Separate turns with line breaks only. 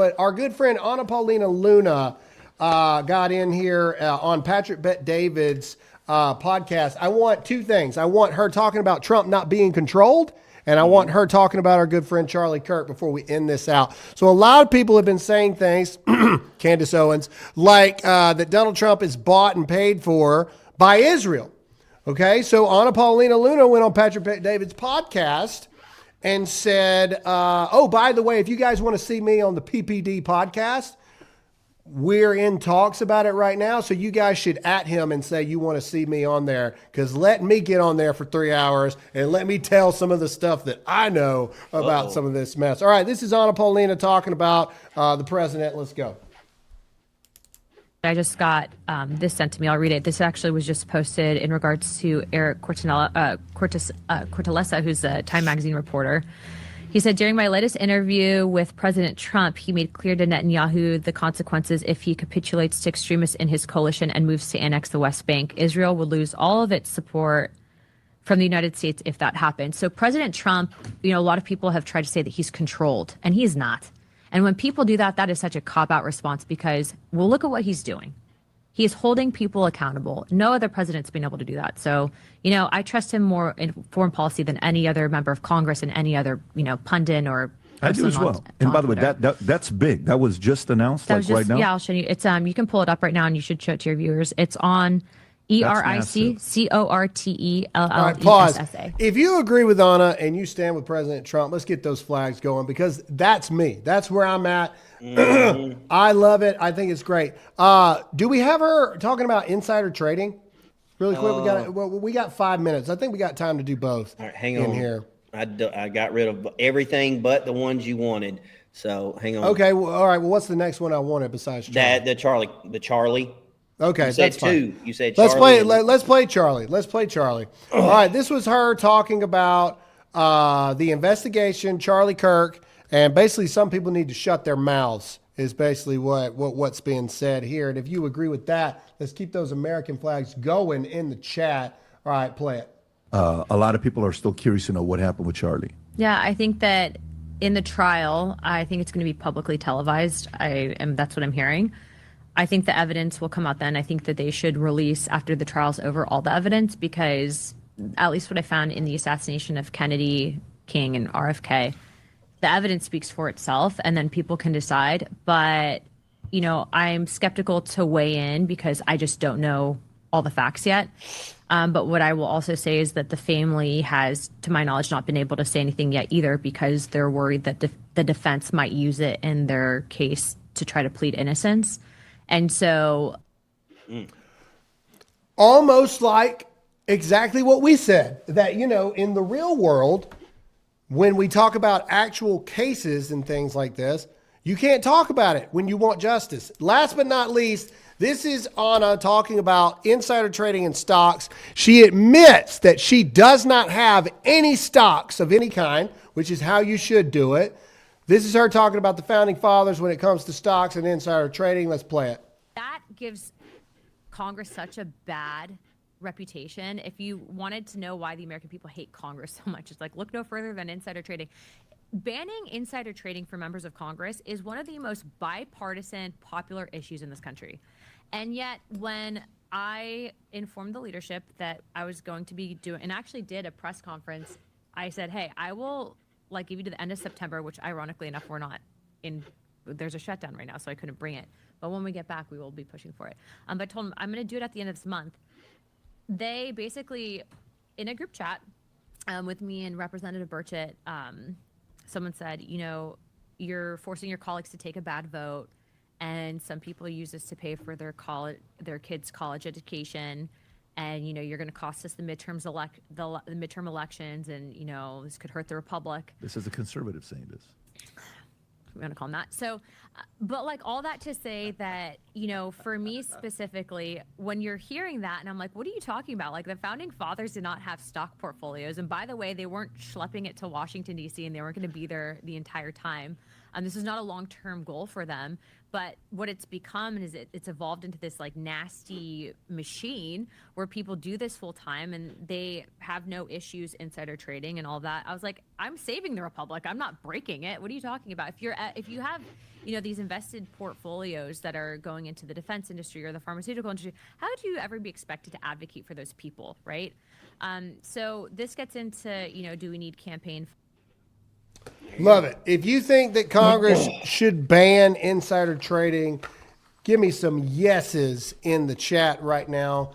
But our good friend Paulina Luna got in here on Patrick Bet David's podcast. I want two things. I want her talking about Trump not being controlled, and I want her talking about our good friend Charlie Kirk before we end this out. So a lot of people have been saying things, Candace Owens, like that Donald Trump is bought and paid for by Israel. Okay, so Anna Paulina Luna went on Patrick Bet David's podcast and said, oh, by the way, if you guys want to see me on the PPD podcast, we're in talks about it right now. So you guys should at him and say you want to see me on there, because let me get on there for 3 hours and let me tell some of the stuff that I know about some of this mess. All right, this is Anna Paulina talking about the president. Let's go.
I just got this sent to me. I'll read it. This actually was just posted in regards to Eric Cortellessa, who's a Time magazine reporter. He said, during my latest interview with President Trump, he made clear to Netanyahu the consequences if he capitulates to extremists in his coalition and moves to annex the West Bank. Israel would lose all of its support from the United States if that happened. So President Trump, a lot of people have tried to say that he's controlled, and he is not. And when people do that, that is such a cop-out response, because, well, look at what he's doing. He is holding people accountable. No other president's been able to do that. So, I trust him more in foreign policy than any other member of Congress and any other, pundit or
I do as well. And by the way, that's big. That was just announced right now?
Yeah, I'll show you. It's you can pull it up right now and you should show it to your viewers. It's on ERICCORTELLESSA.
All right, pause. If you agree with Anna and you stand with President Trump, let's get those flags going, because that's me. That's where I'm at. I love it. I think it's great. Do we have her talking about insider trading? Really quick, we got 5 minutes. I think we got time to do both.
All right, hang on here. I got rid of everything but the ones you wanted. So hang on.
Okay. Well, all right. Well, what's the next one I wanted besides Charlie?
The Charlie.
Okay,
you said
that's fine.
Two. You said
let's
Charlie.
Let's play Charlie. Let's play Charlie. All right, this was her talking about the investigation, Charlie Kirk, and basically some people need to shut their mouths is basically what's being said here. And if you agree with that, let's keep those American flags going in the chat. All right, play it.
A lot of people are still curious to know what happened with Charlie.
Yeah, I think that in the trial, I think it's going to be publicly televised. That's what I'm hearing. I think the evidence will come out then. I think that they should release, after the trial's over, all the evidence, because at least what I found in the assassination of Kennedy, King, and RFK, the evidence speaks for itself, and then people can decide. But, I'm skeptical to weigh in because I just don't know all the facts yet. But what I will also say is that the family has, to my knowledge, not been able to say anything yet either, because they're worried that the defense might use it in their case to try to plead innocence. And so
almost like exactly what we said, that, in the real world, when we talk about actual cases and things like this, you can't talk about it when you want justice. Last but not least, this is Anna talking about insider trading in stocks. She admits that she does not have any stocks of any kind, which is how you should do it. This is her talking about the founding fathers when it comes to stocks and insider trading. Let's play it.
That gives Congress such a bad reputation. If you wanted to know why the American people hate Congress so much, it's like, look no further than insider trading. Banning insider trading for members of Congress is one of the most bipartisan, popular issues in this country. And yet, when I informed the leadership that I was going to be doing, and actually did a press conference, I said, hey, I will give you to the end of September, which ironically enough, we're not in, there's a shutdown right now, so I couldn't bring it. But when we get back, we will be pushing for it. But I told them I'm going to do it at the end of this month. They basically, in a group chat with me and Representative Burchett, someone said, you're forcing your colleagues to take a bad vote, and some people use this to pay for their kids' college education, and you're going to cost us the midterm elections, and this could hurt the republic.
This is a conservative saying this.
We're going to call them that. So, but all that to say that, for me specifically, when you're hearing that, and I'm like, what are you talking about? The founding fathers did not have stock portfolios. And by the way, they weren't schlepping it to Washington, D.C., and they weren't going to be there the entire time. This is not a long-term goal for them, but what it's become is it's evolved into this like nasty machine where people do this full time and they have no issues insider trading and all that. I was like, I'm saving the republic. I'm not breaking it. What are you talking about? If you have, you know, these invested portfolios that are going into the defense industry or the pharmaceutical industry, how do you ever be expected to advocate for those people, right? So this gets into, you know, do we need campaign?
Love it. If you think that Congress should ban insider trading, give me some yeses in the chat right now.